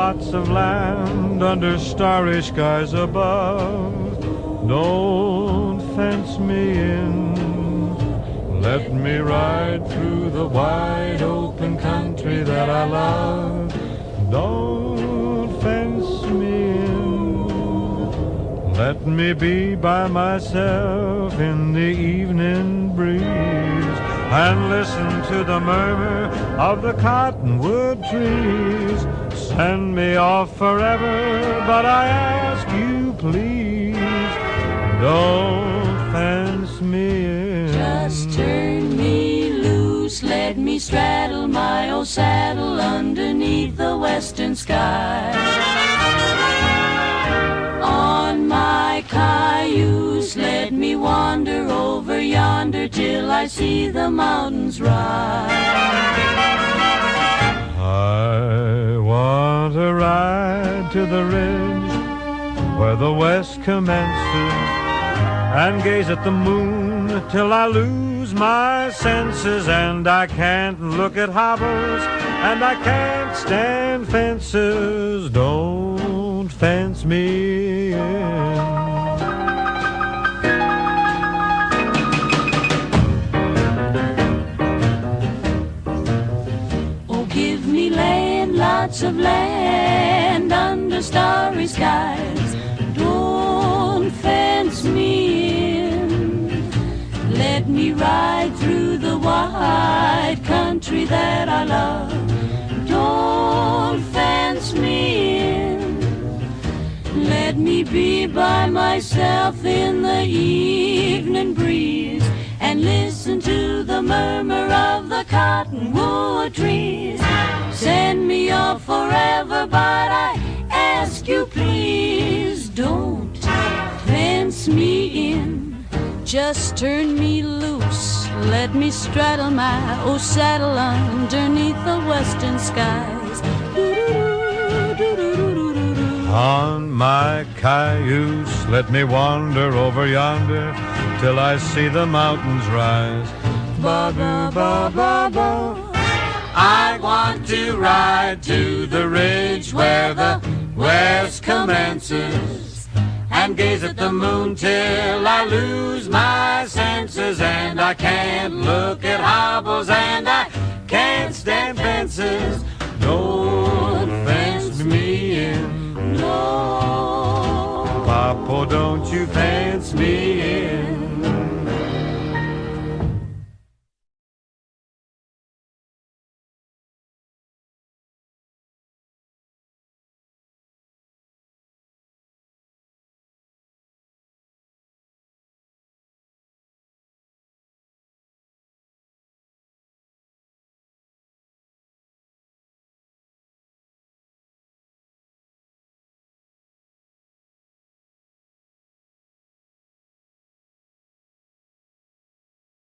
lots of land under starry skies above. Don't fence me in. Let me ride through the wide open country that I love. Don't fence me in. Let me be by myself in the evening breeze and listen to the murmur of the cottonwood trees. Send me off forever, but I ask you please, don't fence me in. Just turn me loose, let me straddle my old saddle underneath the western sky. On my cayuse, let me wander over yonder till I see the mountains rise. I want to ride to the ridge where the west commences and gaze at the moon till I lose my senses. And I can't look at hobbles and I can't stand fences. Don't fence me in. Lots of land under starry skies. Don't fence me in. Let me ride through the wide country that I love. Don't fence me in. be by myself in the evening breeze and listen to the murmur of the cottonwood trees. Send me off forever, but I ask you please, don't fence me in. Just turn me loose, let me straddle my old saddle underneath the western skies. On my cayuse, let me wander over yonder till I see the mountains rise. Ba-ba-ba-ba-ba. I want to ride to the ridge where the west commences and gaze at the moon till I lose my senses, and I can't look at hobbles and